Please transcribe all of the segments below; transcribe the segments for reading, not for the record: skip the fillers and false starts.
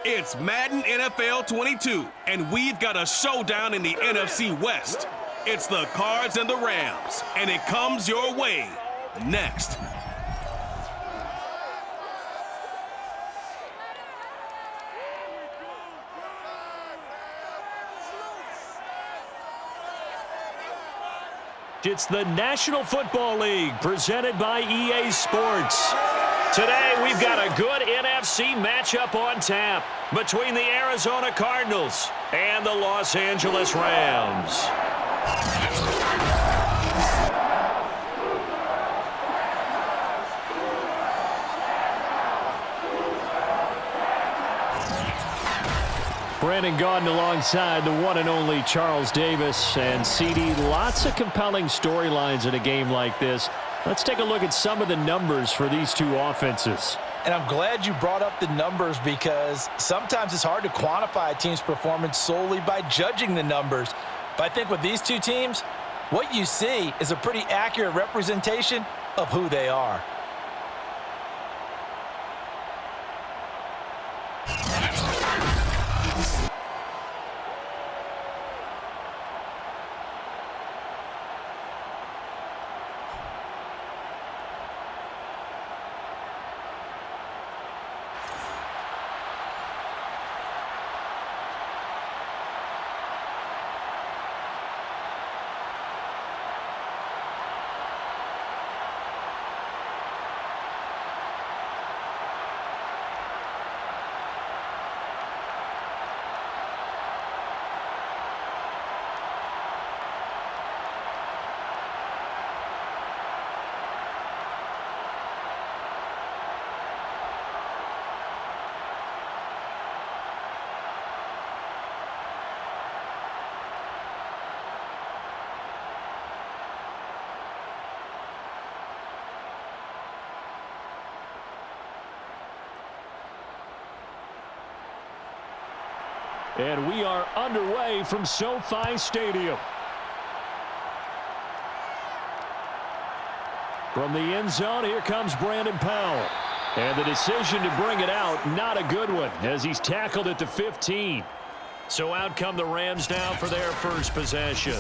It's Madden NFL 22, and we've got a showdown in the NFC West. It's the Cards and the Rams, and it comes your way next. It's the National Football League presented by EA Sports. Today, we've got a good NFC matchup on tap between the Arizona Cardinals and the Los Angeles Rams. Brandon Gaudin alongside the one and only Charles Davis. And CD, lots of compelling storylines in a game like this. Let's take a look at some of the numbers for these two offenses. And I'm glad you brought up the numbers because sometimes it's hard to quantify a team's performance solely by judging the numbers. But I think with these two teams, what you see is a pretty accurate representation of who they are. And we are underway from SoFi Stadium. From the end zone, here comes Brandon Powell. And the decision to bring it out, not a good one, as he's tackled at the 15. So out come the Rams now for their first possession.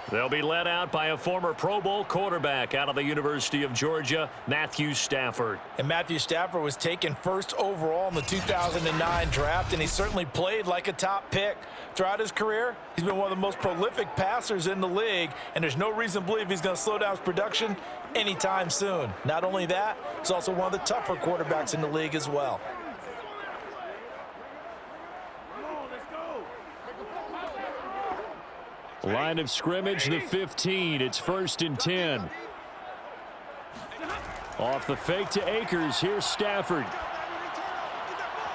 They'll be led out by a former Pro Bowl quarterback out of the University of Georgia, Matthew Stafford. And Matthew Stafford was taken first overall in the 2009 draft, and he certainly played like a top pick. Throughout his career, he's been one of the most prolific passers in the league, and there's no reason to believe he's going to slow down his production anytime soon. Not only that, he's also one of the tougher quarterbacks in the league as well. Line of scrimmage, the 15. It's 1st and 10. Off the fake to Akers. Here's Stafford.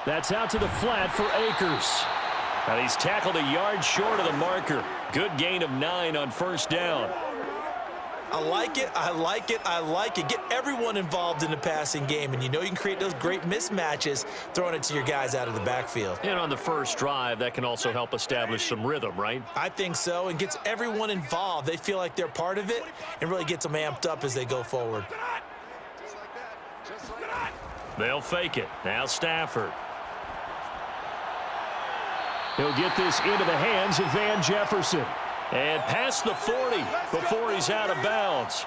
That's out to the flat for Akers. And he's tackled a yard short of the marker. Good gain of 9 on 1st down. I like it, I like it, I like it. Get everyone involved in the passing game, and you know you can create those great mismatches throwing it to your guys out of the backfield. And on the first drive, that can also help establish some rhythm, right? I think so, and gets everyone involved. They feel like they're part of it and really gets them amped up as they go forward. They'll fake it. Now Stafford. He'll get this into the hands of Van Jefferson. And past the 40 before he's out of bounds.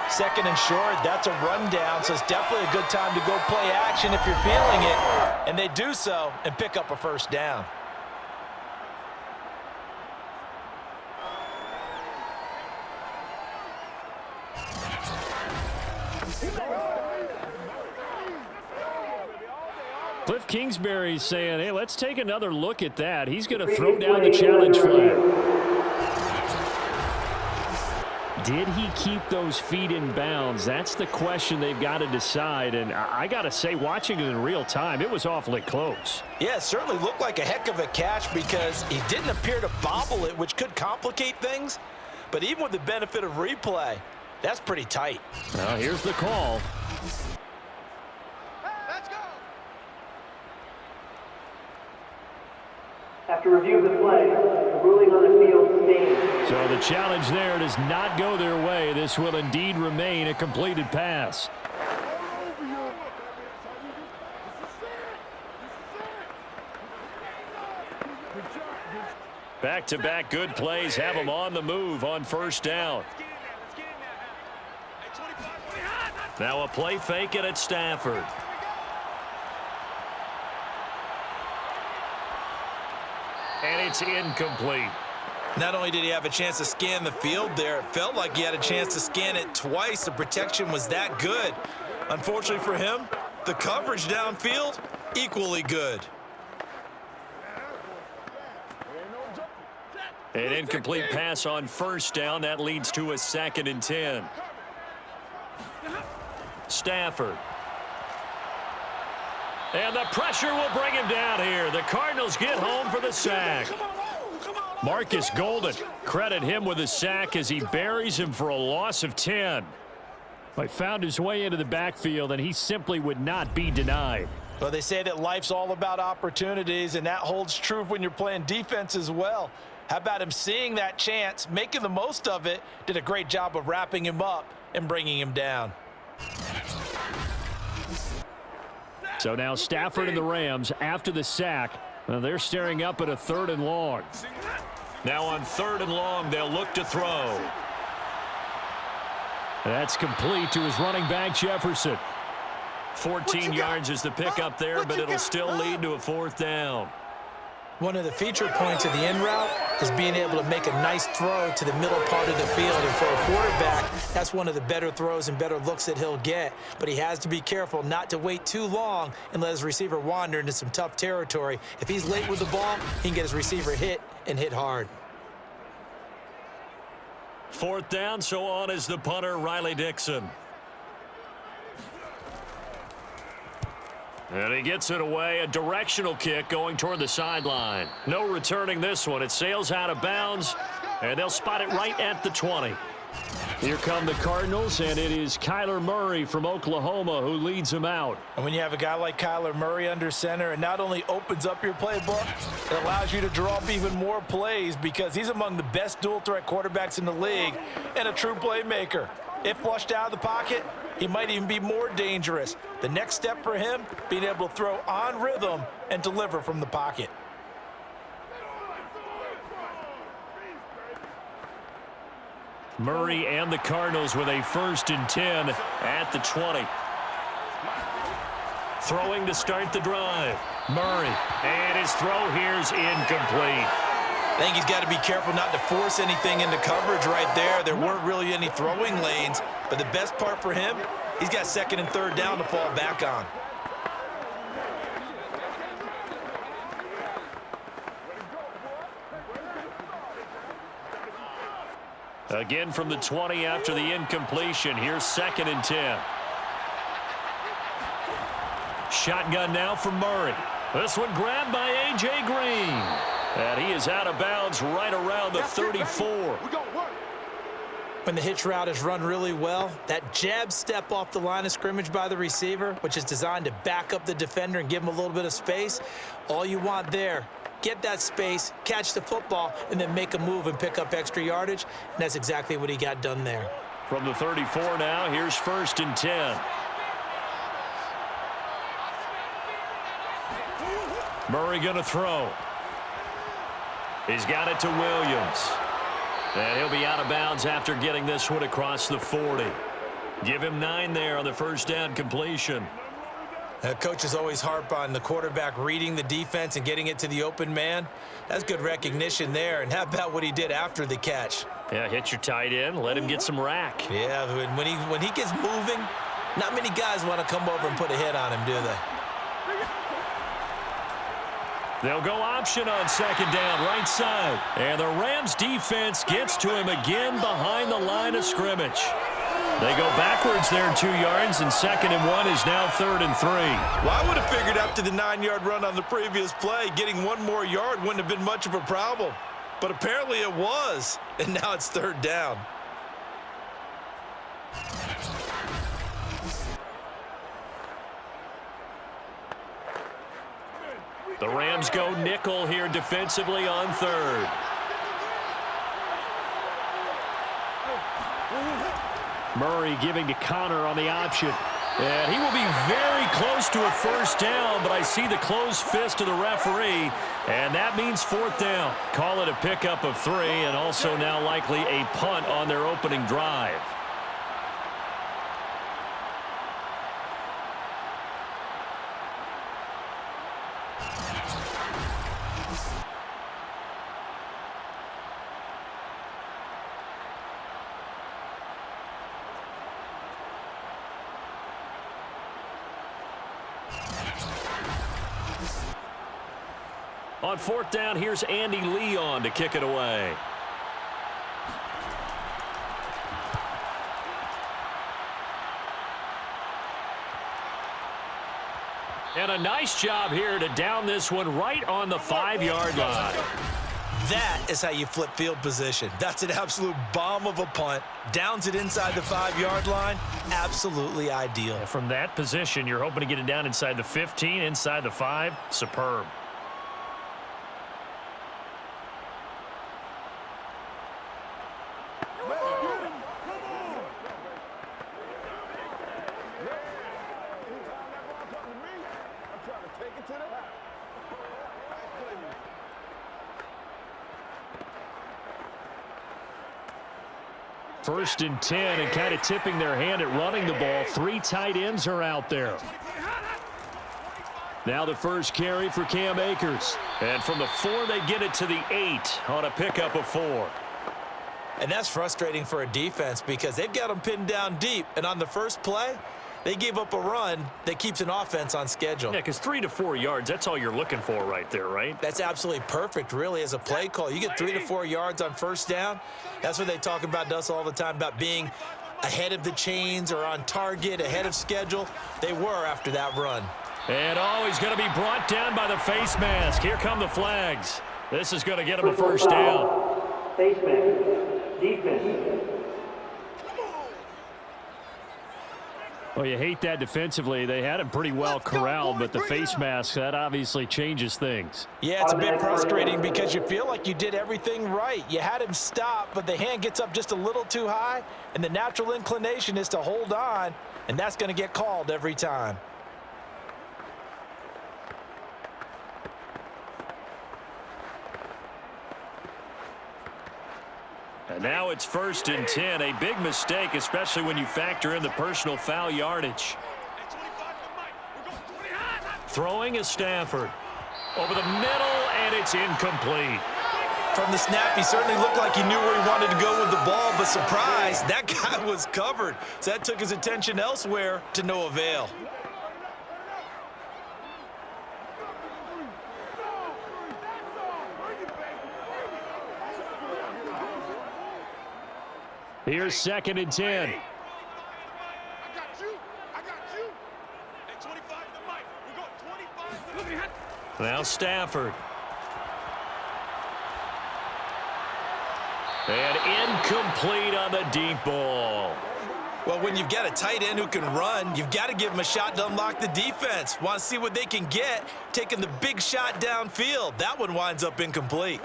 2nd and short, that's a rundown, so it's definitely a good time to go play action if you're feeling it. And they do so and pick up a 1st down. Cliff Kingsbury's saying, hey, let's take another look at that. He's going to throw down the challenge flag. Did he keep those feet in bounds? That's the question they've got to decide. And I got to say, watching it in real time, it was awfully close. Yeah, it certainly looked like a heck of a catch because he didn't appear to bobble it, which could complicate things. But even with the benefit of replay, that's pretty tight. Now here's the call. After review of the play, the ruling on the field stands. So the challenge there does not go their way. This will indeed remain a completed pass. Back-to-back good plays have them on the move on first down. Now a play fake it at Stafford. And it's incomplete. Not only did he have a chance to scan the field there, it felt like he had a chance to scan it twice. The protection was that good. Unfortunately for him, the coverage downfield, equally good. An incomplete pass on first down. That leads to a 2nd and 10. Stafford. And the pressure will bring him down here. The Cardinals get home for the sack. Marcus Golden, credit him with a sack as he buries him for a loss of 10. He found his way into the backfield, and he simply would not be denied. Well, they say that life's all about opportunities, and that holds true when you're playing defense as well. How about him seeing that chance, making the most of it, did a great job of wrapping him up and bringing him down. So now Stafford and the Rams, after the sack, they're staring up at a 3rd and long. Now on 3rd and long, they'll look to throw. That's complete to his running back, Jefferson. 14 yards is the pickup there, but it'll still lead to a 4th down. One of the feature points of the in route is being able to make a nice throw to the middle part of the field. And for a quarterback, that's one of the better throws and better looks that he'll get. But he has to be careful not to wait too long and let his receiver wander into some tough territory. If he's late with the ball, he can get his receiver hit and hit hard. 4th down, so on is the punter, Riley Dixon. And he gets it away, a directional kick going toward the sideline. No returning this one. It sails out of bounds, and they'll spot it right at the 20. Here come the Cardinals, and it is Kyler Murray from Oklahoma who leads them out. And when you have a guy like Kyler Murray under center, it not only opens up your playbook, it allows you to draw up even more plays because he's among the best dual-threat quarterbacks in the league and a true playmaker. If flushed out of the pocket, he might even be more dangerous. The next step for him, being able to throw on rhythm and deliver from the pocket. Murray and the Cardinals with a 1st and 10 at the 20. Throwing to start the drive. Murray, and his throw here's incomplete. I think he's got to be careful not to force anything into coverage right there. There weren't really any throwing lanes, but the best part for him, he's got 2nd and 3rd down to fall back on. Again from the 20 after the incompletion. Here's 2nd and 10. Shotgun now for Murray. This one grabbed by A.J. Green. And he is out of bounds right around the 34. When the hitch route is run really well, that jab step off the line of scrimmage by the receiver, which is designed to back up the defender and give him a little bit of space, all you want there, get that space, catch the football, and then make a move and pick up extra yardage, and that's exactly what he got done there. From the 34 now, here's 1st and 10. Murray going to throw. He's got it to Williams. And he'll be out of bounds after getting this one across the 40. Give him 9 there on the 1st down completion. Coaches always harp on the quarterback reading the defense and getting it to the open man. That's good recognition there. And how about what he did after the catch? Yeah, hit your tight end. Let him get some rack. Yeah, when he gets moving, not many guys want to come over and put a hit on him, do they? They'll go option on 2nd down, right side. And the Rams defense gets to him again behind the line of scrimmage. They go backwards there 2 yards, and 2nd and 1 is now 3rd and 3. Well, I would have figured after the 9-yard run on the previous play, getting 1 more yard wouldn't have been much of a problem. But apparently it was, and now it's 3rd down. The Rams go nickel here defensively on 3rd. Murray giving to Connor on the option. And he will be very close to a first down, but I see the closed fist of the referee, and that means fourth down. Call it a pickup of 3, and also now likely a punt on their opening drive. On fourth down, here's Andy Leon to kick it away. And a nice job here to down this one right on the 5-yard line. That is how you flip field position. That's an absolute bomb of a punt. Downs it inside the 5-yard line. Absolutely ideal. From that position, you're hoping to get it down inside the 15, inside the 5. Superb. First and 10, and kind of tipping their hand at running the ball. 3 tight ends are out there. Now the first carry for Cam Akers. And from the 4, they get it to the 8 on a pickup of 4. And that's frustrating for a defense because they've got them pinned down deep. And on the first play, they gave up a run that keeps an offense on schedule. Yeah, because 3 to 4 yards, that's all you're looking for right there, right? That's absolutely perfect, really, as a play call. You get 3 to 4 yards on first down. That's what they talk about us all the time, about being ahead of the chains or on target, ahead of schedule. They were after that run. And he's going to be brought down by the face mask. Here come the flags. This is going to get him a first down. Face mask. Defense. Well, you hate that defensively. They had him pretty well corralled, but the face mask, that obviously changes things. Yeah, it's a bit frustrating because you feel like you did everything right. You had him stop, but the hand gets up just a little too high, and the natural inclination is to hold on, and that's going to get called every time. And now it's first and 10. A big mistake, especially when you factor in the personal foul yardage. Throwing is Stafford. Over the middle, and it's incomplete. From the snap, he certainly looked like he knew where he wanted to go with the ball, but surprise, that guy was covered. So that took his attention elsewhere to no avail. Here's second and 10. I got you. At 25 to Mike. We go 25 to Mike. Now Stafford. And incomplete on the deep ball. Well, when you've got a tight end who can run, you've got to give him a shot to unlock the defense. Want to see what they can get, taking the big shot downfield. That one winds up incomplete.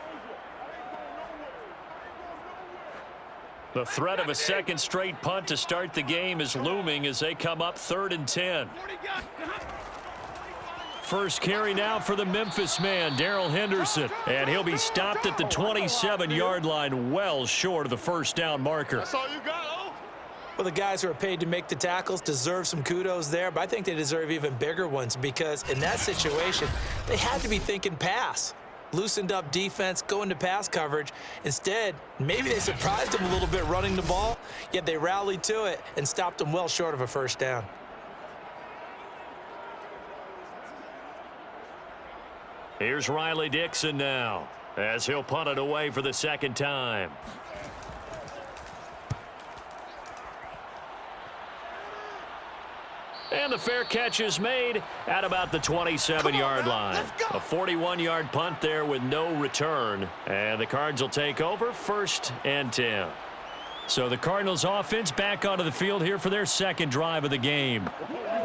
The threat of a second straight punt to start the game is looming as they come up 3rd and 10. First carry now for the Memphis man, Darrell Henderson. And he'll be stopped at the 27-yard line, well short of the first down marker. That's all you got, oh? Well, the guys who are paid to make the tackles deserve some kudos there, but I think they deserve even bigger ones because in that situation, they had to be thinking pass. Loosened up defense, going to pass coverage. Instead, maybe they surprised him a little bit running the ball, yet they rallied to it and stopped him well short of a first down. Here's Riley Dixon now as he'll punt it away for the second time. And the fair catch is made at about the 27-yard line. A 41-yard punt there with no return. And the Cards will take over 1st and 10. So the Cardinals offense back onto the field here for their second drive of the game.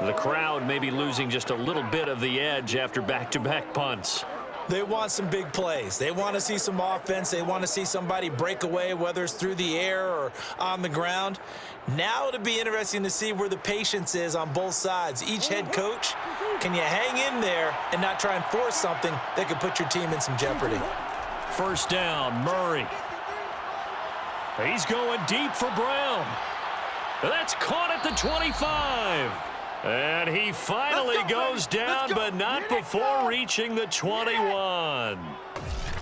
The crowd may be losing just a little bit of the edge after back-to-back punts. They want some big plays. They want to see some offense. They want to see somebody break away, whether it's through the air or on the ground. Now it'll be interesting to see where the patience is on both sides. Each head coach, can you hang in there and not try and force something that could put your team in some jeopardy? First down, Murray. He's going deep for Brown. That's caught at the 25. And he finally goes down, but not before reaching the 21.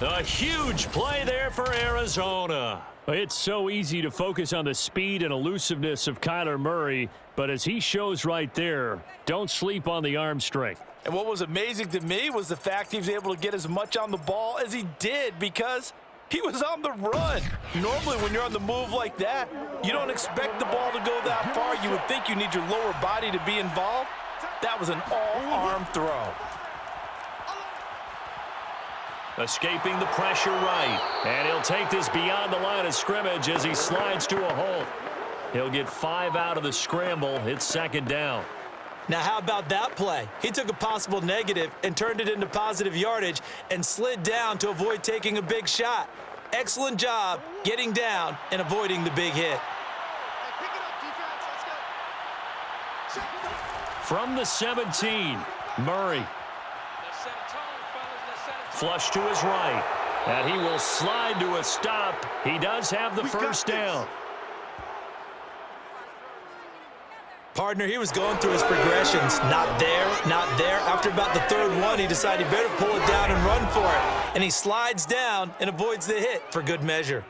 A huge play there for Arizona. It's so easy to focus on the speed and elusiveness of Kyler Murray, but as he shows right there, don't sleep on the arm strength. And what was amazing to me was the fact he was able to get as much on the ball as he did because he was on the run. Normally, when you're on the move like that, you don't expect the ball to go that far. You would think you need your lower body to be involved. That was an all-arm throw. Escaping the pressure right. And he'll take this beyond the line of scrimmage as he slides to a halt. He'll get 5 out of the scramble. It's second down. Now, how about that play? He took a possible negative and turned it into positive yardage and slid down to avoid taking a big shot. Excellent job getting down and avoiding the big hit. From the 17, Murray. Flush to his right. And he will slide to a stop. He does have the first down. Partner, he was going through his progressions. Not there, not there. After about the third one, he decided he better pull it down and run for it. And he slides down and avoids the hit for good measure.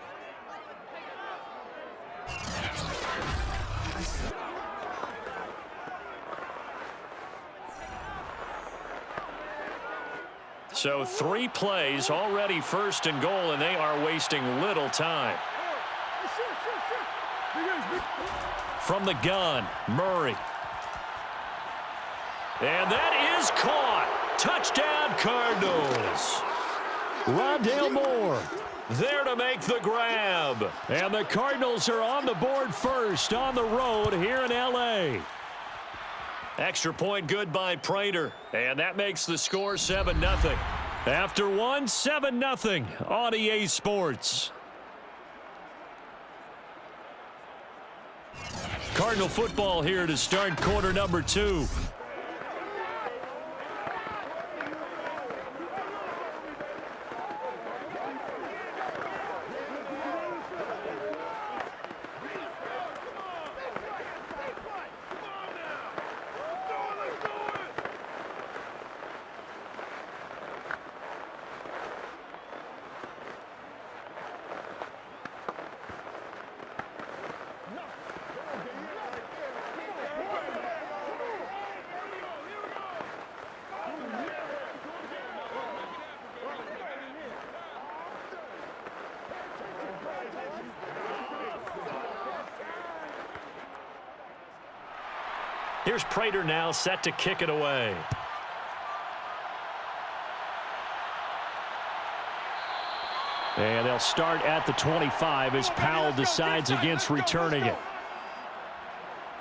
So 3 plays, already first and goal, and they are wasting little time. From the gun, Murray. And that is caught. Touchdown, Cardinals. Rondale Moore there to make the grab. And the Cardinals are on the board first on the road here in L.A. Extra point good by Prater. And that makes the score 7-0. After one, 7-0 on EA Sports. Cardinal football here to start quarter number 2. Here's Prater now set to kick it away. And they'll start at the 25 as Powell decides against returning it.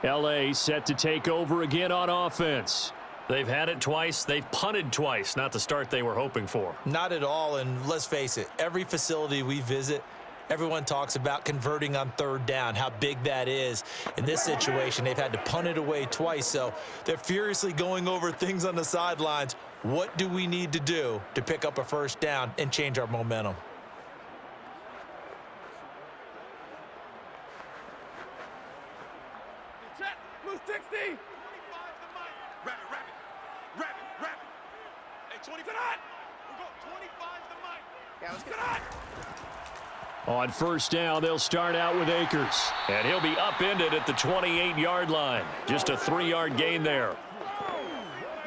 L.A. set to take over again on offense. They've had it twice. They've punted twice. Not the start they were hoping for. Not at all, and let's face it, every facility we visit, everyone talks about converting on third down, how big that is. In this situation, they've had to punt it away twice, so they're furiously going over things on the sidelines. What do we need to do to pick up a first down and change our momentum? Blue 60. 25 to Mike. Rabbit. Hey, 20 to that. We're going 25 to Mike. Yeah, let's get that. On first down, they'll start out with Akers. And he'll be upended at the 28-yard line. Just a 3-yard gain there.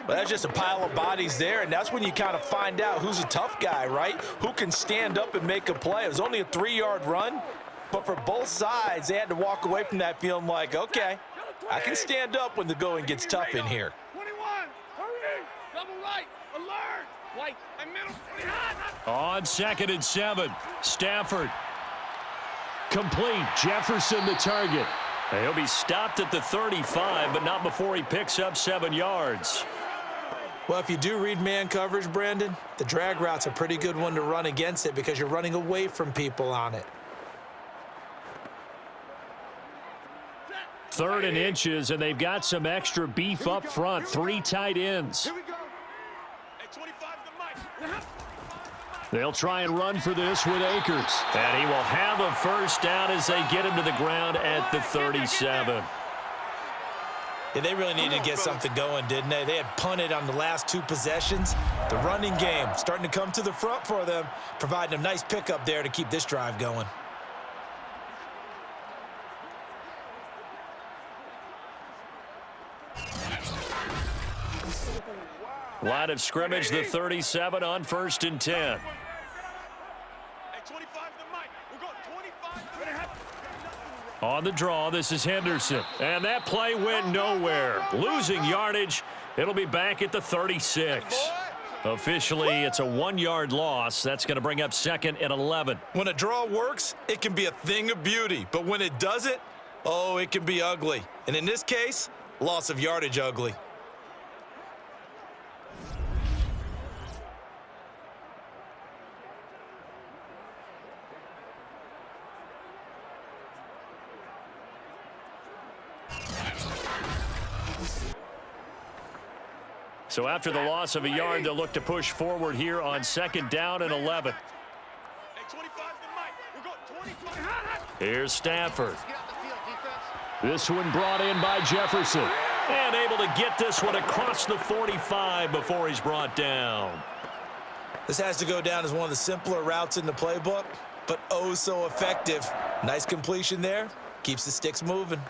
Well, that's just a pile of bodies there, and that's when you kind of find out who's a tough guy, right? Who can stand up and make a play. It was only a 3-yard run, but for both sides, they had to walk away from that feeling like, okay, I can stand up when the going gets tough in here. 21. Hurry. Double right. Alert. White. And middle. On 2nd and 7, Stafford. Complete. Jefferson the target. And he'll be stopped at the 35, but not before he picks up 7 yards. Well, if you do read man coverage, Brandon, the drag route's a pretty good one to run against it because you're running away from people on it. 3rd and inches, and they've got some extra beef up front. 3 tight ends. Here we go. At 25 the mic. They'll try and run for this with Akers. And he will have a first down as they get him to the ground at the 37. Yeah, they really needed to get something going, didn't they? They had punted on the last 2 possessions. The running game starting to come to the front for them, providing a nice pickup there to keep this drive going. Line of scrimmage, the 37 on 1st and 10. At 25 the mic. We're going 25. On the draw, this is Henderson. And that play went nowhere. Losing yardage. It'll be back at the 36. Officially, it's a 1-yard loss. That's going to bring up 2nd and 11. When a draw works, it can be a thing of beauty. But when it doesn't, oh, it can be ugly. And in this case, loss of yardage ugly. So after the loss of a yard, they'll look to push forward here on 2nd down and 11. At 25 the mic. We're going 25. Here's Stafford. This one brought in by Jefferson. And able to get this one across the 45 before he's brought down. This has to go down as one of the simpler routes in the playbook, but oh so effective. Nice completion there. Keeps the sticks moving.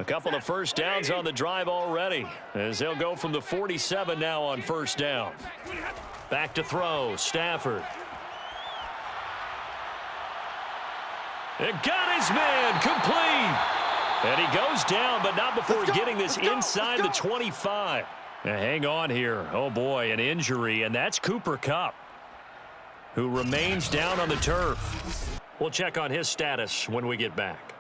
A couple of first downs on the drive already, as they'll go from the 47 now on 1st down. Back to throw, Stafford. It got his man, complete. And he goes down, but not before getting this inside the 25. Now hang on here. Oh, boy, an injury, and that's Cooper Kupp, who remains down on the turf. We'll check on his status when we get back.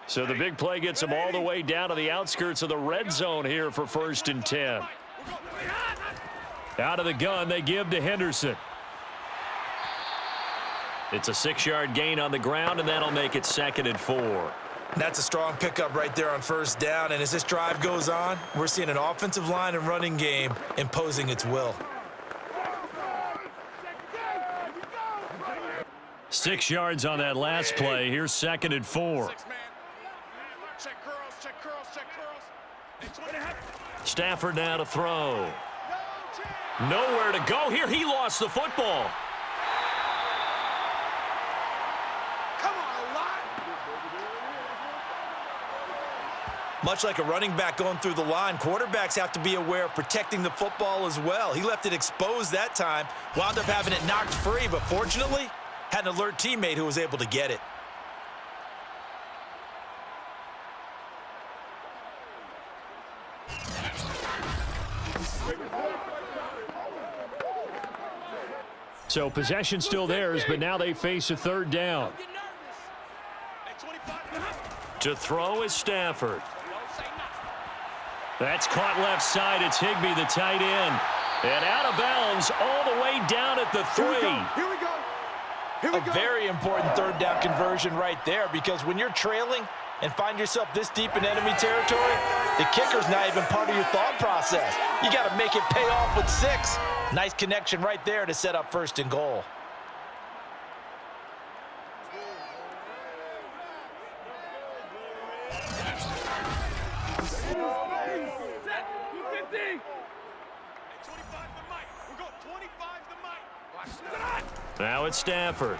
So the big play gets him all the way down to the outskirts of the red zone here for 1st and 10. Out of the gun, they give to Henderson. It's a 6-yard gain on the ground, and that'll make it 2nd and 4. That's a strong pickup right there on 1st down, and as this drive goes on, we're seeing an offensive line and running game imposing its will. 6 yards on that last play. Here's 2nd and 4. Check curls, check curls, check curls. Stafford now to throw. Nowhere to go here. He lost the football. Come on, lot. Much like a running back going through the line, quarterbacks have to be aware of protecting the football as well. He left it exposed that time, wound up having it knocked free, but fortunately, had an alert teammate who was able to get it. So possession still theirs, but now they face a 3rd down. To throw is Stafford. That's caught left side. It's Higbee, the tight end. And out of bounds all the way down at the 3. Here we go. Here we go. A very important 3rd down conversion right there, because when you're trailing and find yourself this deep in enemy territory, the kicker's not even part of your thought process. You got to make it pay off with 6. Nice connection right there to set up 1st and goal. Now it's Stafford.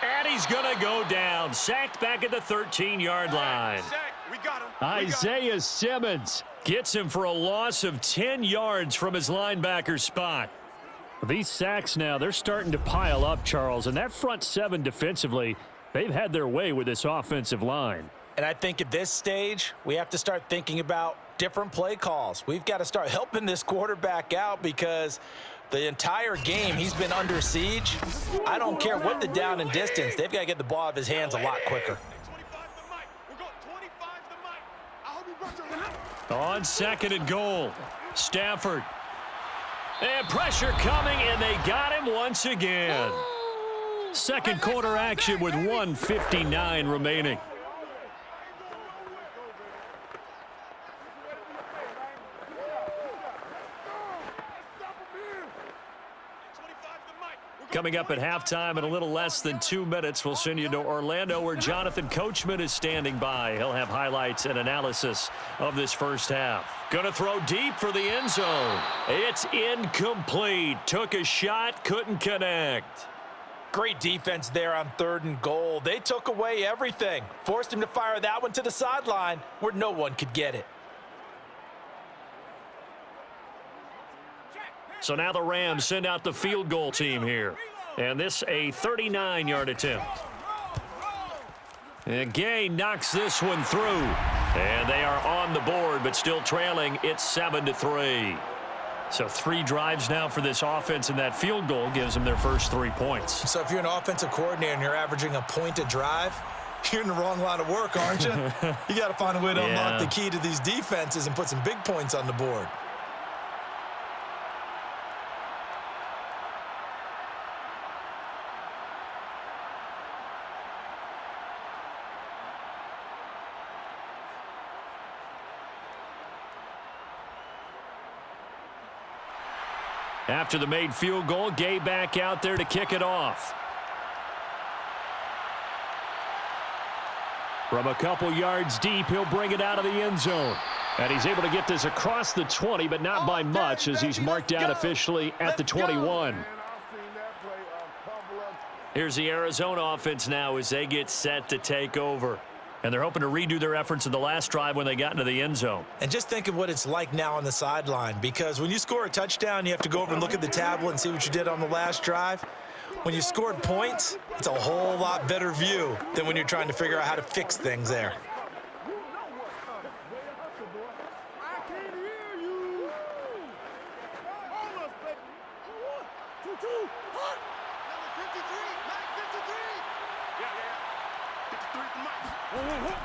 And he's going to go down. Sacked back at the 13-yard line. We got him. Isaiah Simmons gets him for a loss of 10 yards from his linebacker spot. These sacks now, they're starting to pile up, Charles, and that front seven defensively, they've had their way with this offensive line. And I think at this stage, we have to start thinking about different play calls. We've got to start helping this quarterback out because the entire game he's been under siege. I don't care what the down and distance. They've got to get the ball out of his hands a lot quicker. On 2nd and goal, Stafford. And pressure coming, and they got him once again. Second quarter action with 1:59 remaining. Coming up at halftime in a little less than 2 minutes, we'll send you to Orlando where Jonathan Coachman is standing by. He'll have highlights and analysis of this first half. Going to throw deep for the end zone. It's incomplete. Took a shot, couldn't connect. Great defense there on 3rd and goal. They took away everything. Forced him to fire that one to the sideline where no one could get it. So now the Rams send out the field goal team here. And this a 39-yard attempt. And Gay knocks this one through. And they are on the board, but still trailing. It's 7-3. So 3 drives now for this offense, and that field goal gives them their first 3 points. So if you're an offensive coordinator and you're averaging a point a drive, you're in the wrong line of work, aren't you? You got to find a way to unlock the key to these defenses and put some big points on the board. After the made field goal, Gay back out there to kick it off. From a couple yards deep, he'll bring it out of the end zone. And he's able to get this across the 20, but not by much as he's marked down officially at the 21. Here's the Arizona offense now as they get set to take over. And they're hoping to redo their efforts in the last drive when they got into the end zone. And just think of what it's like now on the sideline, because when you score a touchdown, you have to go over and look at the tablet and see what you did on the last drive. When you scored points, it's a whole lot better view than when you're trying to figure out how to fix things there.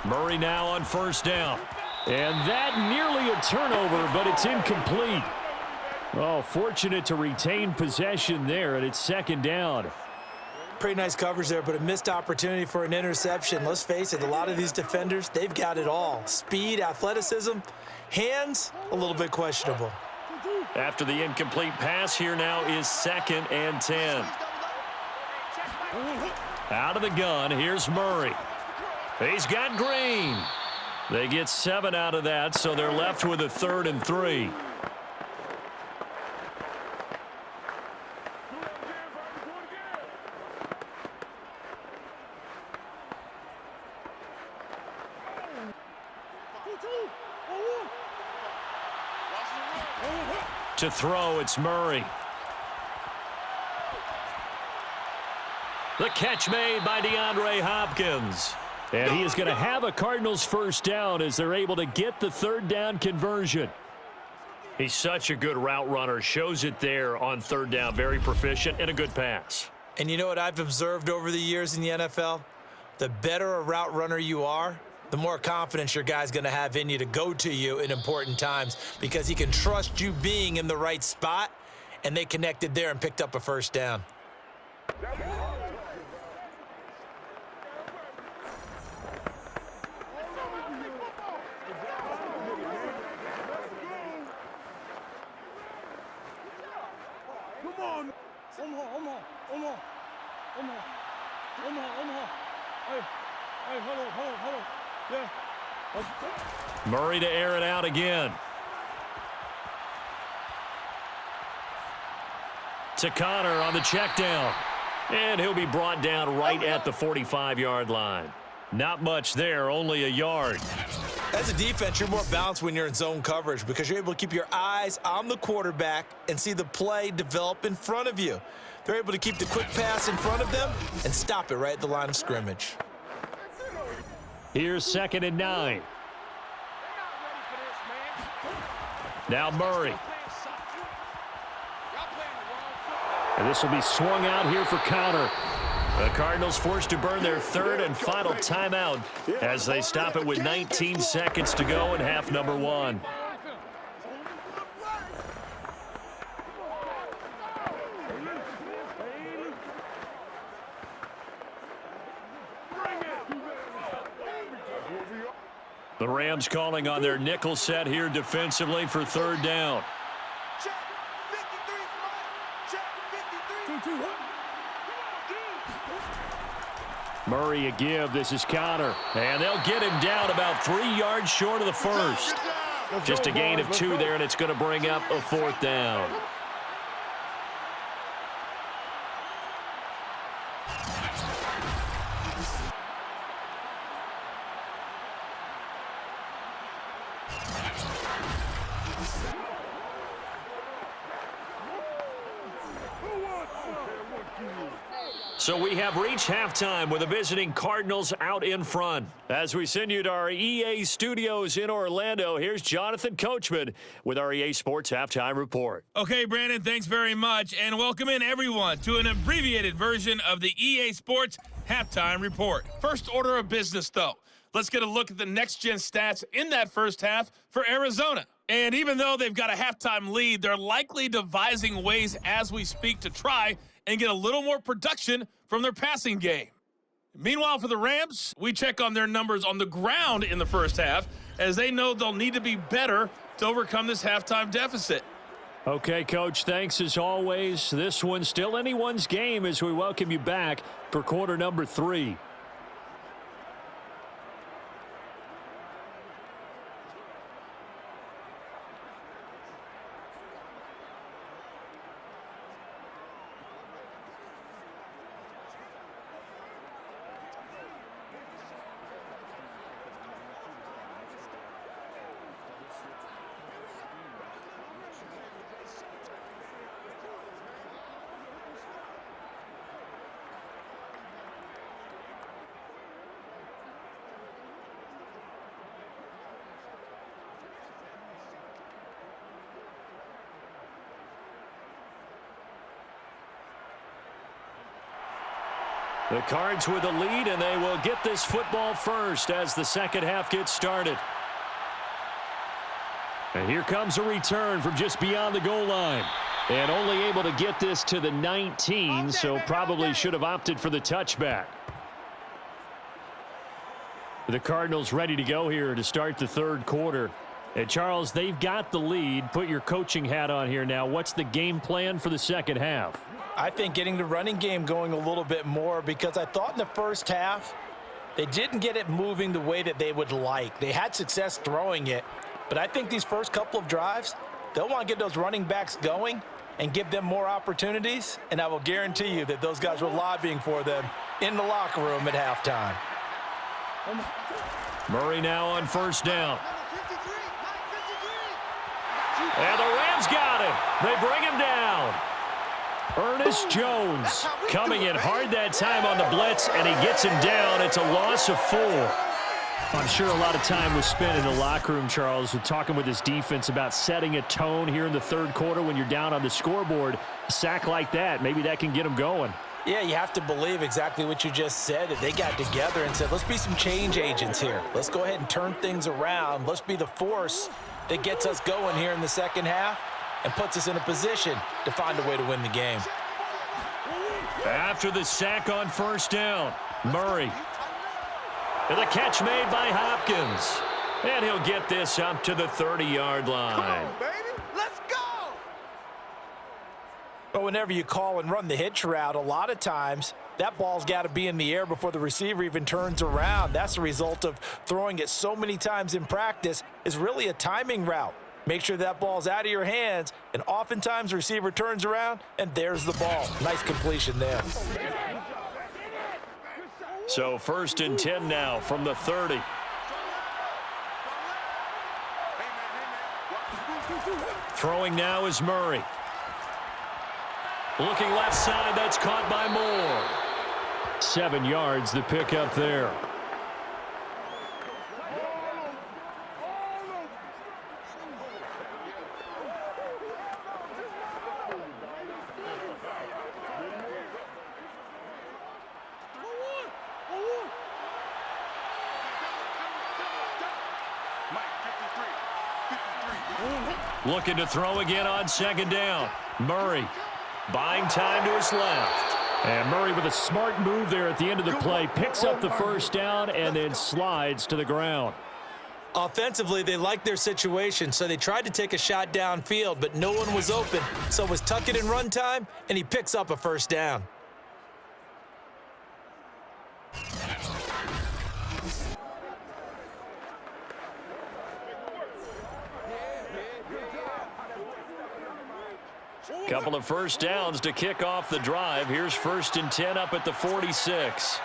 Murray now on first down. And that nearly a turnover, but it's incomplete. Oh, fortunate to retain possession there, and it's 2nd down. Pretty nice coverage there, but a missed opportunity for an interception. Let's face it, a lot of these defenders, they've got it all. Speed, athleticism, hands, a little bit questionable. After the incomplete pass, here now is 2nd and 10. Out of the gun, here's Murray. He's got Green. They get 7 out of that, so they're left with a 3rd and 3. To throw, it's Murray. The catch made by DeAndre Hopkins. And he is going to have a Cardinals first down as they're able to get the 3rd down conversion. He's such a good route runner. Shows it there on 3rd down. Very proficient and a good pass. And you know what I've observed over the years in the NFL? The better a route runner you are, the more confidence your guy's going to have in you to go to you in important times because he can trust you being in the right spot, and they connected there and picked up a first down. Murray to air it out again. To Connor on the check down. And he'll be brought down right at the 45-yard line. Not much there, only a yard. As a defense, you're more balanced when you're in zone coverage because you're able to keep your eyes on the quarterback and see the play develop in front of you. They're able to keep the quick pass in front of them and stop it right at the line of scrimmage. Here's 2nd and 9. Now Murray. And this will be swung out here for counter. The Cardinals forced to burn their 3rd and final timeout as they stop it with 19 seconds to go in half number 1. The Rams calling on their nickel set here defensively for 3rd down. Murray a give. This is counter. And they'll get him down about 3 yards short of the first. Just a gain of 2 there, and it's going to bring up a 4th down. So we have reached halftime with the visiting Cardinals out in front. As we send you to our EA studios in Orlando, here's Jonathan Coachman with our EA Sports Halftime Report. Okay, Brandon, thanks very much, and welcome in everyone to an abbreviated version of the EA Sports Halftime Report. First order of business, though. Let's get a look at the next-gen stats in that first half for Arizona. And even though they've got a halftime lead, they're likely devising ways as we speak to try and get a little more production from their passing game. Meanwhile, for the Rams, we check on their numbers on the ground in the first half, as they know they'll need to be better to overcome this halftime deficit. Okay, Coach, thanks as always. This one's still anyone's game as we welcome you back for quarter number 3. The Cards with a lead, and they will get this football first as the second half gets started. And here comes a return from just beyond the goal line. And only able to get this to the 19, so probably should have opted for the touchback. The Cardinals ready to go here to start the 3rd quarter. And Charles, they've got the lead. Put your coaching hat on here now. What's the game plan for the second half? I think getting the running game going a little bit more, because I thought in the first half they didn't get it moving the way that they would like. They had success throwing it, but I think these first couple of drives, they'll want to get those running backs going and give them more opportunities, and I will guarantee you that those guys were lobbying for them in the locker room at halftime. Murray now on 1st down. And the Rams got him. They bring him down. Ernest Jones coming in hard that time on the blitz, and he gets him down. It's a loss of 4. I'm sure a lot of time was spent in the locker room, Charles, with talking with his defense about setting a tone here in the 3rd quarter when you're down on the scoreboard. A sack like that, maybe that can get them going. Yeah, you have to believe exactly what you just said, that they got together and said, let's be some change agents here. Let's go ahead and turn things around. Let's be the force that gets us going here in the second half and puts us in a position to find a way to win the game. After the sack on 1st down, Murray. And the catch made by Hopkins. And he'll get this up to the 30-yard line. Let's go! But whenever you call and run the hitch route, a lot of times that ball's got to be in the air before the receiver even turns around. That's the result of throwing it so many times in practice, is really a timing route. Make sure that ball's out of your hands, and oftentimes the receiver turns around, and there's the ball. Nice completion there. So 1st and 10 now from the 30. Throwing now is Murray. Looking left side, that's caught by Moore. 7 yards, the pickup there. Looking to throw again on 2nd down. Murray buying time to his left. And Murray with a smart move there at the end of the play. Picks up the 1st down and then slides to the ground. Offensively, they liked their situation, so they tried to take a shot downfield, but no one was open. So it was tuck it in run time, and he picks up a 1st down. Couple of 1st downs to kick off the drive. Here's 1st and 10 up at the 46.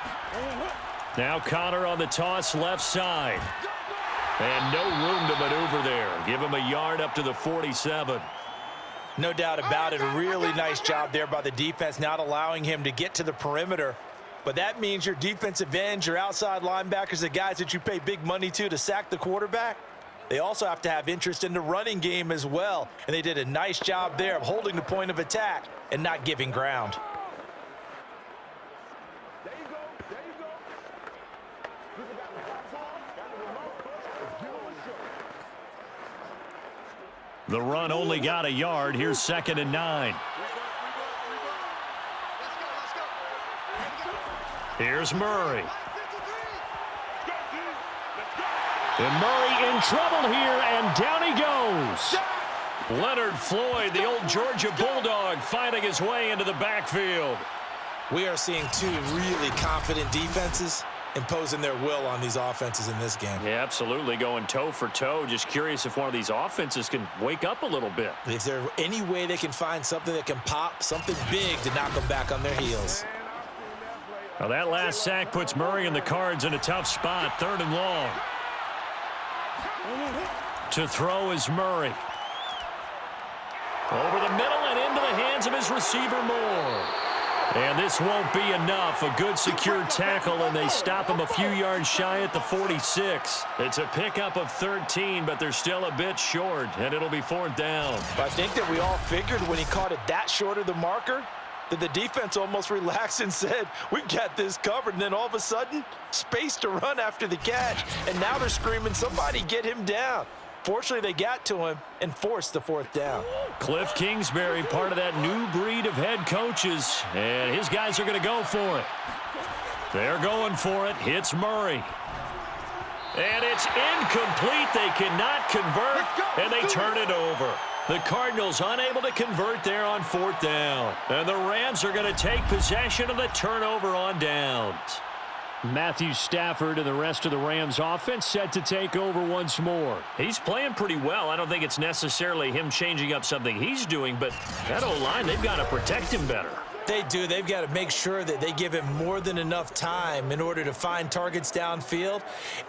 Now Connor on the toss left side. And no room to maneuver there. Give him a yard up to the 47. No doubt about it. A really nice job there by the defense, not allowing him to get to the perimeter. But that means your defensive ends, your outside linebackers, the guys that you pay big money to sack the quarterback, they also have to have interest in the running game as well. And they did a nice job there of holding the point of attack and not giving ground. The run only got a yard. Here's 2nd and 9. Here's Murray. And Murray in trouble here, and down he goes. Leonard Floyd, the old Georgia Bulldog, finding his way into the backfield. We are seeing 2 really confident defenses imposing their will on these offenses in this game. Yeah, absolutely, going toe for toe. Just curious if one of these offenses can wake up a little bit. Is there any way they can find something that can pop, something big to knock them back on their heels? Now that last sack puts Murray and the Cards in a tough spot. 3rd and long. To throw is Murray. Over the middle and into the hands of his receiver, Moore. And this won't be enough. A good secure tackle, and they stop him a few yards shy at the 46. It's a pickup of 13, but they're still a bit short, and it'll be 4th down. I think that we all figured when he caught it that short of the marker that the defense almost relaxed and said, we've got this covered. And then all of a sudden, space to run after the catch. And now they're screaming, somebody get him down. Fortunately, they got to him and forced the 4th down. Cliff Kingsbury, part of that new breed of head coaches, and his guys are going to go for it. They're going for it. Hits Murray. And it's incomplete. They cannot convert, and they turn it over. The Cardinals unable to convert there on 4th down. And the Rams are going to take possession of the turnover on downs. Matthew Stafford and the rest of the Rams offense set to take over once more. He's playing pretty well. I don't think it's necessarily him changing up something he's doing, but that O-line, they've got to protect him better. They do. They've got to make sure that they give him more than enough time in order to find targets downfield.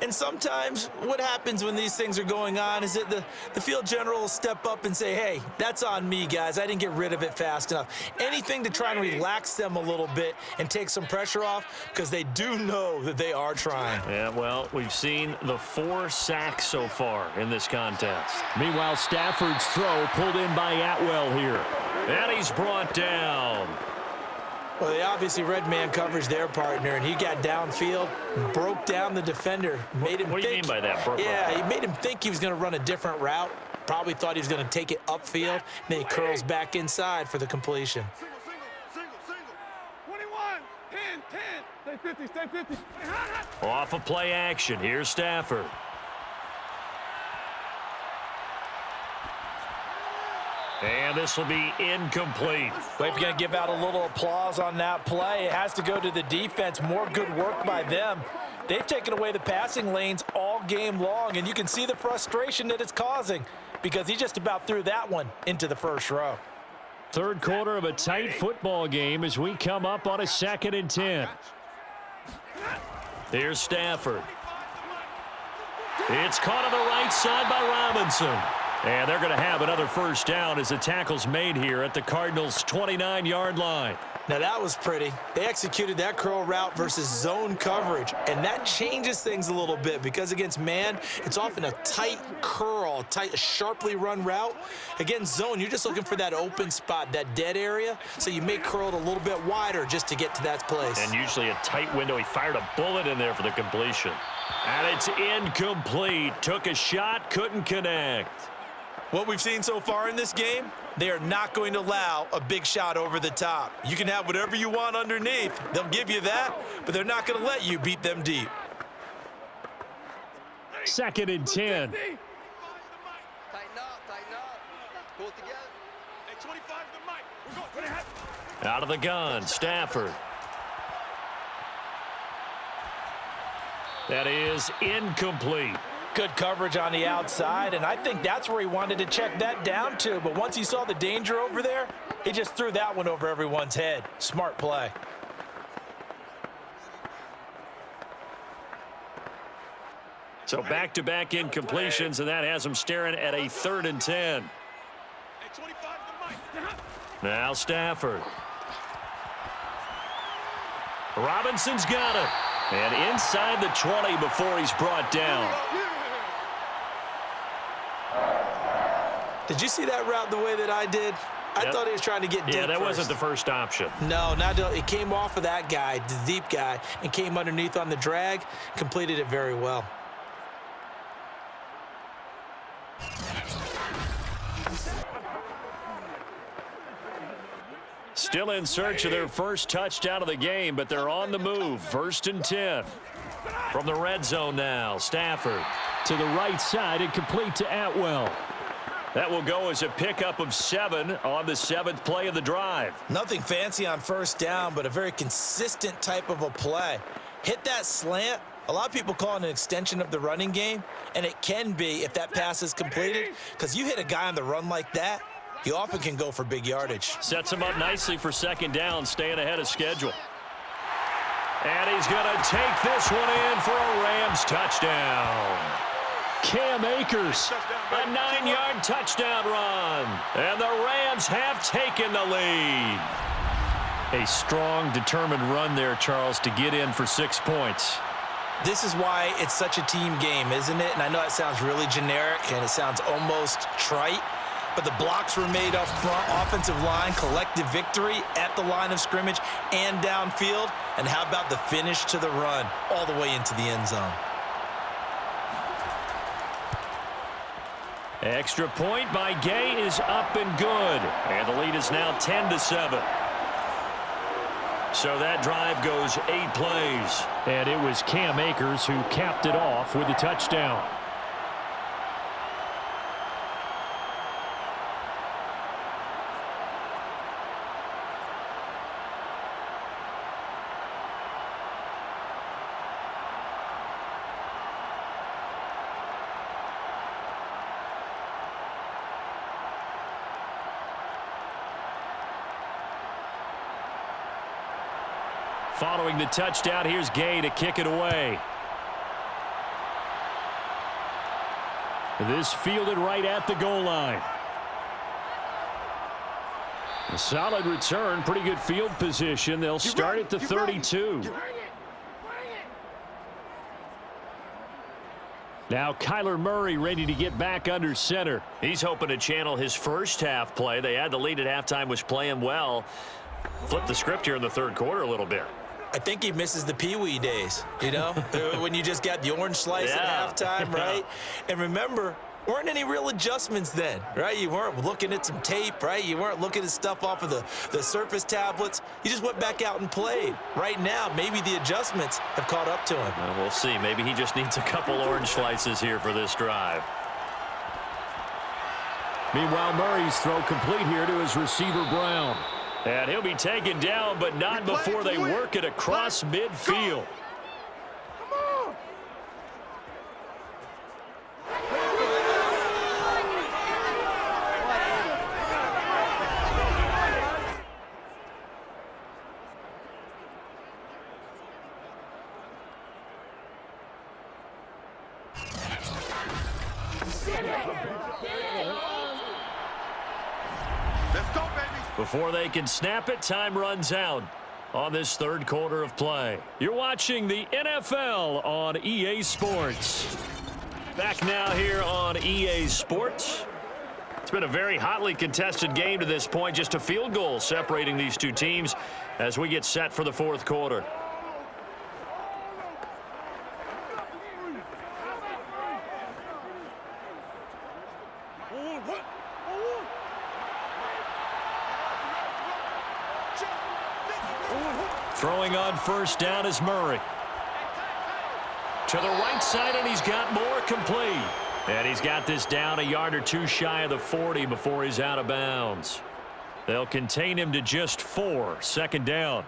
And sometimes what happens when these things are going on is that the field general will step up and say, hey, that's on me, guys. I didn't get rid of it fast enough. Anything to try and relax them a little bit and take some pressure off, because they do know that they are trying. Yeah, well, we've seen the 4 sacks so far in this contest. Meanwhile, Stafford's throw pulled in by Atwell here. And he's brought down. Well, they obviously red man coverage their partner, and he got downfield, broke down the defender, made him What do you mean by that? Yeah, he made him think he was going to run a different route. Probably thought he was going to take it upfield. Then he curls back inside for the completion. Single. 21, 10, 10. Stay 50. Off of play action. Here's Stafford. And this will be incomplete. Well, if you're going to give out a little applause on that play, it has to go to the defense. More good work by them. They've taken away the passing lanes all game long, and you can see the frustration that it's causing because he just about threw that one into the first row. 3rd quarter of a tight football game as we come up on a 2nd and 10. Here's Stafford. It's caught on the right side by Robinson. And they're going to have another first down as the tackle's made here at the Cardinals' 29-yard line. Now that was pretty. They executed that curl route versus zone coverage, and that changes things a little bit because against man, it's often a tight curl, tight, sharply run route. Against zone, you're just looking for that open spot, that dead area, so you may curl it a little bit wider just to get to that place. And usually a tight window. He fired a bullet in there for the completion. And it's incomplete. Took a shot, couldn't connect. What we've seen so far in this game, they are not going to allow a big shot over the top. You can have whatever you want underneath. They'll give you that, but they're not going to let you beat them deep. 2nd and 10. Tighten up. Pull it together. Hey, 25 to the mic. We're going. What happened? Out of the gun, Stafford. That is incomplete. Good coverage on the outside, and I think that's where he wanted to check that down to. But once he saw the danger over there, he just threw that one over everyone's head. Smart play. So back-to-back incompletions, and that has him staring at a 3rd and 10. Hey, 25 to the mic. Now Stafford. Robinson's got it. And inside the 20 before he's brought down. Did you see that route the way that I did? I thought he was trying to get deep. Yeah, that first. wasn't the first option. No, it came off of that guy, the deep guy, and came underneath on the drag, completed it very well. Still in search of their first touchdown of the game, but they're on the move. 1st and 10. From the red zone now, Stafford. To the right side and complete to Atwell. That will go as a pickup of 7 on the 7th play of the drive. Nothing fancy on first down, but a very consistent type of a play. Hit that slant. A lot of people call it an extension of the running game, and it can be if that pass is completed, because you hit a guy on the run like that, you often can go for big yardage. Sets him up nicely for 2nd down, staying ahead of schedule. And he's going to take this one in for a Rams touchdown. Cam Akers, a 9-yard touchdown run. And the Rams have taken the lead. A strong, determined run there, Charles, to get in for 6 points. This is why it's such a team game, isn't it? And I know it sounds really generic and it sounds almost trite, but the blocks were made up front, offensive line, collective victory at the line of scrimmage and downfield. And how about the finish to the run all the way into the end zone? Extra point by Gay is up and good. And the lead is now 10-7. So that drive goes 8 plays. And it was Cam Akers who capped it off with a touchdown. Following the touchdown, here's Gay to kick it away. This fielded right at the goal line. A solid return, pretty good field position. They'll start at the 32. Now Kyler Murray ready to get back under center. He's hoping to channel his first half play. They had the lead at halftime, was playing well. Flip the script here in the 3rd quarter a little bit. I think he misses the Pee-wee days, you know, when you just got the orange slice at halftime, right? And remember, weren't any real adjustments then, right? You weren't looking at some tape, right? You weren't looking at stuff off of the surface tablets. You just went back out and played. Right now, maybe the adjustments have caught up to him. Well, we'll see. Maybe he just needs a couple orange slices here for this drive. Meanwhile, Murray's throw complete here to his receiver, Brown. And he'll be taken down, but not before they work it across midfield. Before they can snap it, time runs out on this third quarter of play. You're watching the NFL on EA Sports. Back now here on EA Sports. It's been a very hotly contested game to this point. Just a field goal separating these two teams as we get set for the fourth quarter. Throwing on first down is Murray. To the right side, and he's got more complete. And he's got this down a yard or two shy of the 40 before he's out of bounds. They'll contain him to just 4. Second down.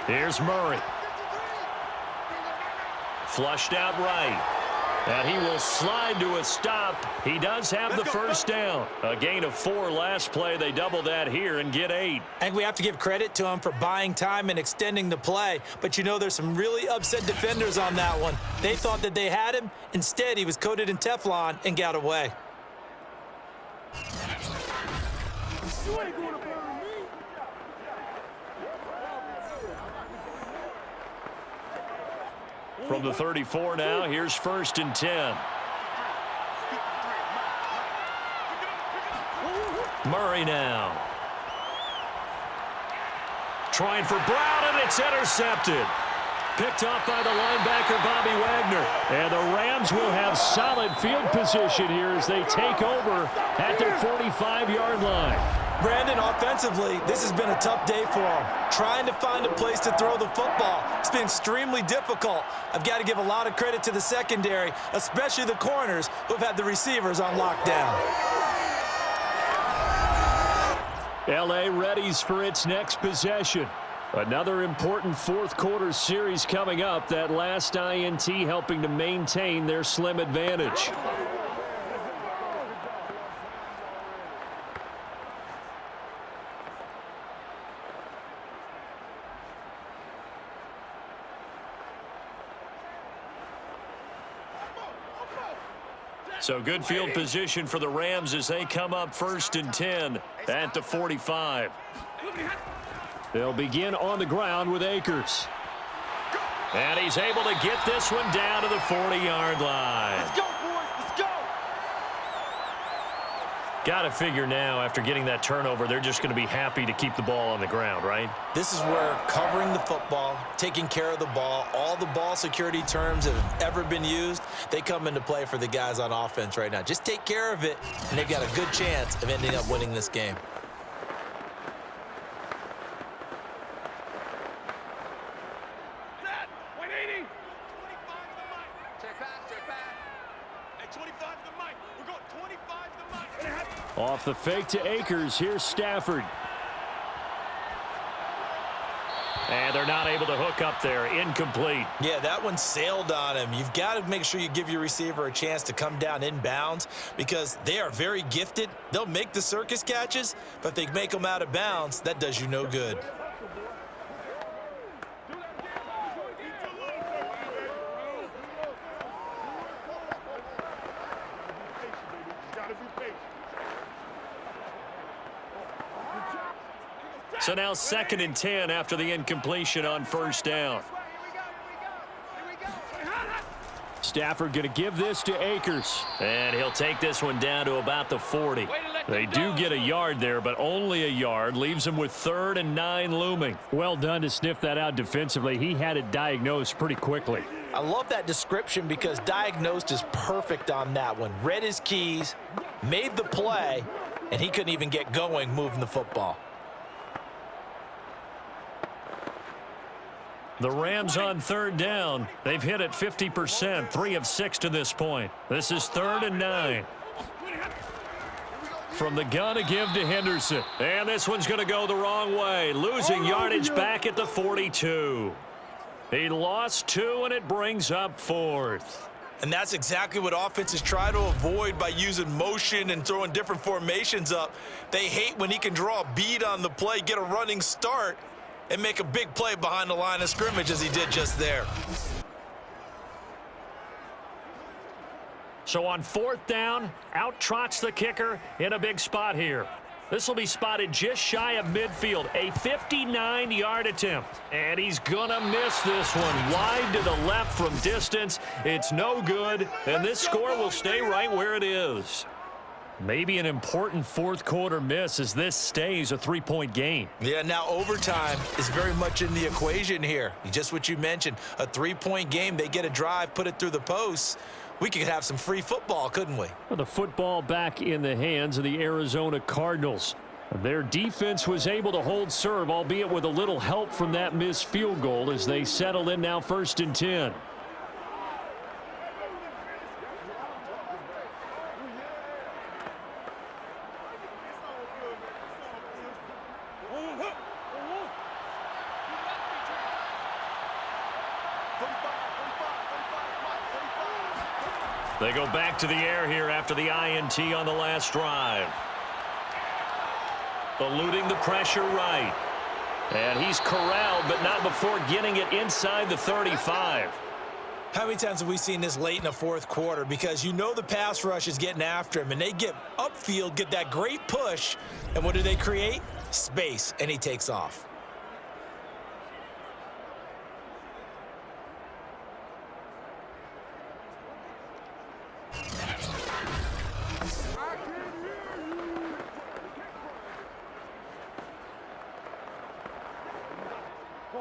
Here's Murray. Flushed out right. And he will slide to a stop. He does have the first down. A gain of 4 last play. They double that here and get 8. I think we have to give credit to him for buying time and extending the play. But, you know, there's some really upset defenders on that one. They thought that they had him. Instead, he was coated in Teflon and got away. From the 34 now, here's first and 10. Murray now. Trying for Brown, and it's intercepted. Picked off by the linebacker, Bobby Wagner. And the Rams will have solid field position here as they take over at their 45-yard line. Brandon, offensively, this has been a tough day for him. Trying to find a place to throw the football. It's been extremely difficult. I've got to give a lot of credit to the secondary, especially the corners who've had the receivers on lockdown. L.A. readies for its next possession. Another important fourth quarter series coming up. That last INT helping to maintain their slim advantage. So good field position for the Rams as they come up first and 10 at the 45. They'll begin on the ground with Akers. And he's able to get this one down to the 40-yard line. Let's go, boys. Let's go. Got to figure now, after getting that turnover, they're just going to be happy to keep the ball on the ground, right? This is where covering the football, taking care of the ball, all the ball security terms that have ever been used, they come into play for the guys on offense right now. Just take care of it, and they've got a good chance of ending up winning this game. Set. 180. 25 to the mic. Check back. Hey, 25 to the mic. We're going 25 to the mic. Off the fake to Akers, here's Stafford. And they're not able to hook up there. Incomplete. Yeah, that one sailed on him. You've got to make sure you give your receiver a chance to come down inbounds because they are very gifted. They'll make the circus catches, but if they make them out of bounds, that does you no good. So now second and 10 after the incompletion on first down. Stafford going to give this to Akers. And he'll take this one down to about the 40. They do get a yard there, but only a yard. Leaves him with 3rd and 9 looming. Well done to sniff that out defensively. He had it diagnosed pretty quickly. I love that description because diagnosed is perfect on that one. Read his keys, made the play, and he couldn't even get going moving the football. The Rams on 3rd down. They've hit it 50%, 3 of 6 to this point. This is 3rd and 9. From the gun to give to Henderson. And this one's going to go the wrong way. Losing yardage back at the 42. He lost 2, and it brings up 4th. And that's exactly what offenses try to avoid by using motion and throwing different formations up. They hate when he can draw a bead on the play, get a running start, and make a big play behind the line of scrimmage as he did just there. So on 4th down, out trots the kicker in a big spot here. This will be spotted just shy of midfield, a 59-yard attempt. And he's going to miss this one. Wide to the left from distance. It's no good, and this score will stay right where it is. Maybe an important fourth quarter miss as this stays a 3-point game. Yeah, now overtime is very much in the equation here. Just what you mentioned, a 3-point game. They get a drive, put it through the posts. We could have some free football, couldn't we? Well, the football back in the hands of the Arizona Cardinals. Their defense was able to hold serve, albeit with a little help from that missed field goal as they settle in now 1st and 10. They go back to the air here after the INT on the last drive. Eluding the pressure right. And he's corralled, but not before getting it inside the 35. How many times have we seen this late in the fourth quarter? Because you know the pass rush is getting after him, and they get upfield, get that great push, and what do they create? Space, and he takes off.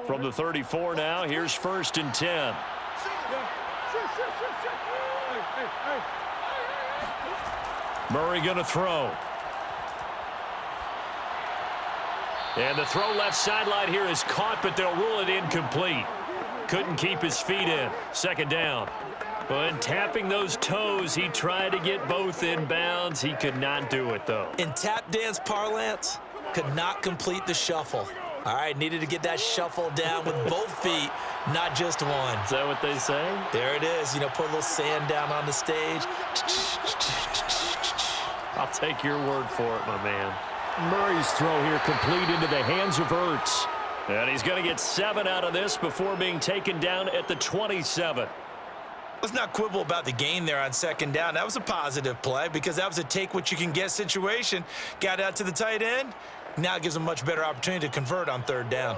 From the 34 now, here's 1st and 10. Murray going to throw. And the throw left sideline here is caught, but they'll rule it incomplete. Couldn't keep his feet in. 2nd down. But tapping those toes, he tried to get both in bounds. He could not do it, though. In tap dance parlance, could not complete the shuffle. All right, needed to get that shuffle down with both feet, not just one. Is that what they say? There it is. You know, put a little sand down on the stage. I'll take your word for it, my man. Murray's throw here complete into the hands of Ertz. And he's going to get 7 out of this before being taken down at the 27. Let's not quibble about the gain there on 2nd down. That was a positive play because that was a take-what-you-can-get situation. Got out to the tight end. Now it gives them a much better opportunity to convert on 3rd down.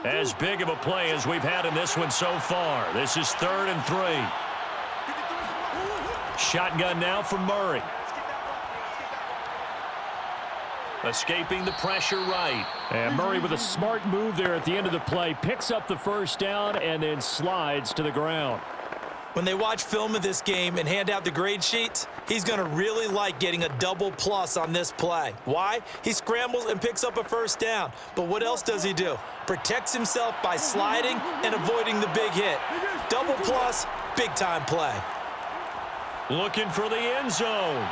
As big of a play as we've had in this one so far. This is 3rd and 3. Shotgun now from Murray. Escaping the pressure right. And Murray with a smart move there at the end of the play. Picks up the 1st down and then slides to the ground. When they watch film of this game and hand out the grade sheets, he's going to really like getting a double plus on this play. Why? He scrambles and picks up a 1st down. But what else does he do? Protects himself by sliding and avoiding the big hit. Double plus, big-time play. Looking for the end zone.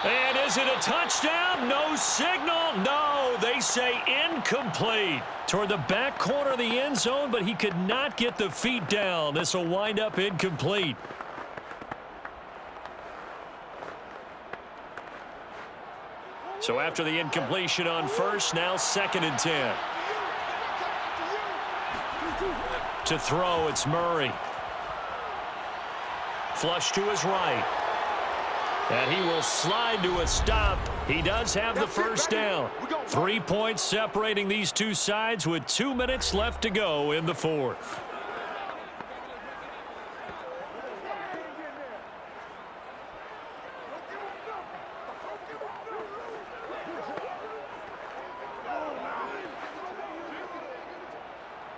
And is it a touchdown? No signal. No, they say incomplete. Toward the back corner of the end zone, but he could not get the feet down. This will wind up incomplete. So after the incompletion on 1st, now 2nd and 10. To throw, it's Murray. Flush to his right. And he will slide to a stop. He does have the 1st down. 3 points separating these two sides with 2 minutes left to go in the 4th.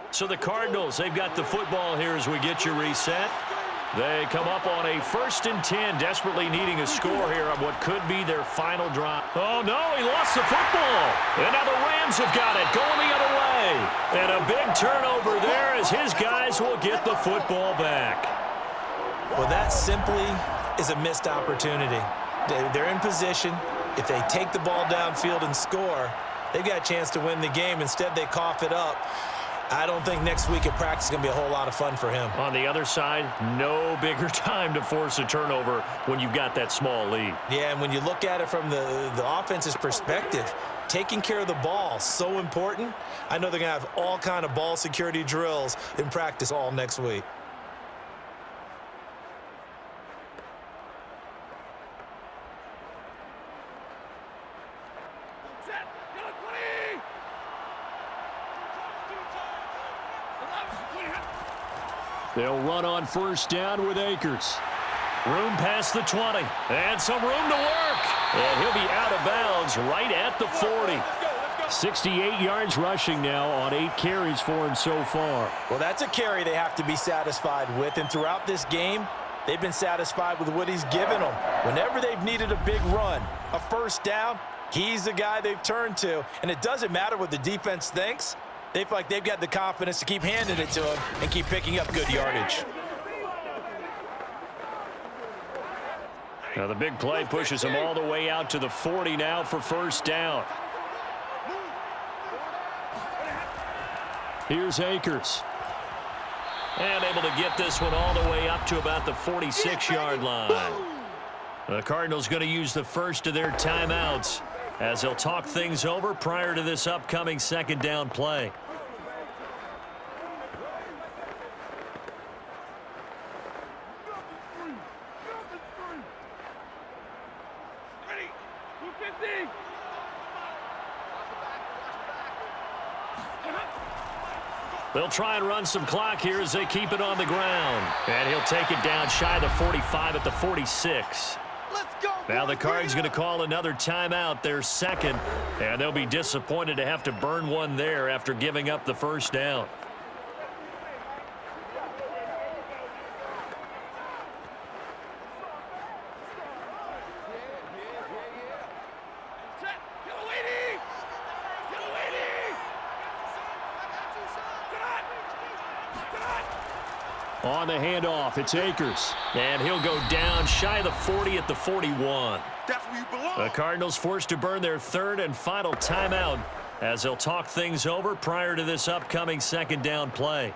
So the Cardinals, they've got the football here as we get you reset. They come up on a 1st and 10, desperately needing a score here on what could be their final drive. Oh, no, he lost the football. And now the Rams have got it, going the other way. And a big turnover there as his guys will get the football back. Well, that simply is a missed opportunity. They're in position. If they take the ball downfield and score, they've got a chance to win the game. Instead, they cough it up. I don't think next week at practice is going to be a whole lot of fun for him. On the other side, no bigger time to force a turnover when you've got that small lead. Yeah, and when you look at it from the offense's perspective, taking care of the ball, so important. I know they're going to have all kind of ball security drills in practice all next week. They'll run on first down with Akers. Room past the 20. And some room to work. And he'll be out of bounds right at the 40. 68 yards rushing now on 8 carries for him so far. Well, that's a carry they have to be satisfied with. And throughout this game, they've been satisfied with what he's given them. Whenever they've needed a big run, a first down, he's the guy they've turned to. And it doesn't matter what the defense thinks. They feel like they've got the confidence to keep handing it to him and keep picking up good yardage. Now the big play pushes him all the way out to the 40 now for first down. Here's Akers. And able to get this one all the way up to about the 46-yard line. The Cardinals going to use the first of their timeouts as they'll talk things over prior to this upcoming second down play. They'll try and run some clock here as they keep it on the ground. And he'll take it down shy of the 45 at the 46. Now the Cards going to call another timeout, their second, and they'll be disappointed to have to burn one there after giving up the first down. On the handoff, it's Akers. And he'll go down shy of the 40 at the 41. That's where you belong. The Cardinals forced to burn their third and final timeout as they'll talk things over prior to this upcoming second down play.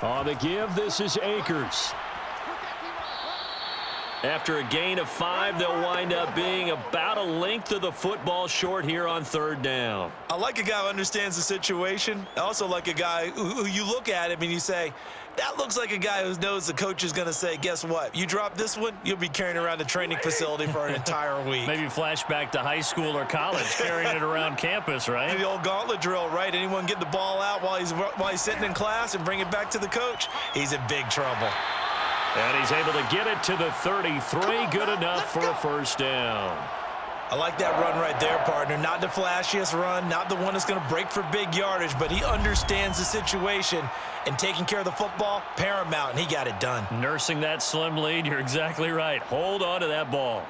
On the give, this is Akers. After a gain of 5, they'll wind up being about a length of the football short here on third down. I like a guy who understands the situation. I also like a guy who you look at him and you say, that looks like a guy who knows the coach is going to say, guess what? You drop this one, you'll be carrying around the training facility for an entire week. Maybe flashback to high school or college, carrying it around campus, right? The old gauntlet drill, right? Anyone get the ball out while he's sitting in class and bring it back to the coach, he's in big trouble. And he's able to get it to the 33. Good enough for a first down. I like that run right there, partner. Not the flashiest run, not the one that's going to break for big yardage, but he understands the situation, and taking care of the football, paramount, and he got it done. Nursing that slim lead, you're exactly right. Hold on to that ball.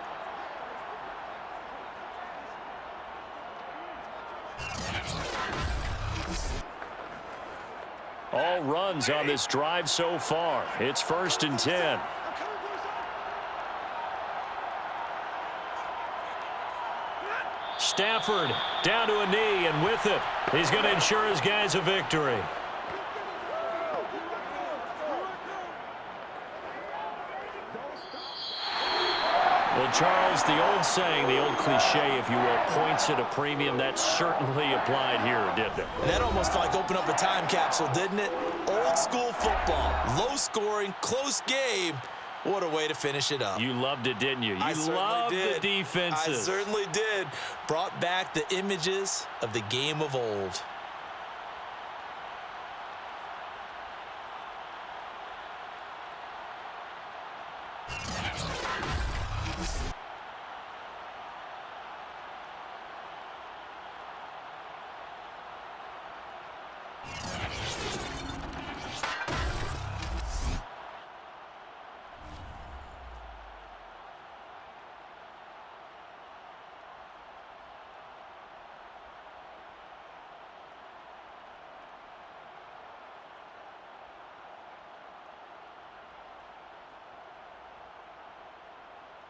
All runs on this drive so far. It's 1st and 10. Stafford down to a knee, and with it, he's going to ensure his guys a victory. Well, Charles, the old saying, the old cliche, if you will, points at a premium. That certainly applied here, didn't it? That almost like opened up a time capsule, didn't it? Old school football, low scoring, close game. What a way to finish it up. You loved it, didn't you? You loved the defenses. I certainly did. Brought back the images of the game of old.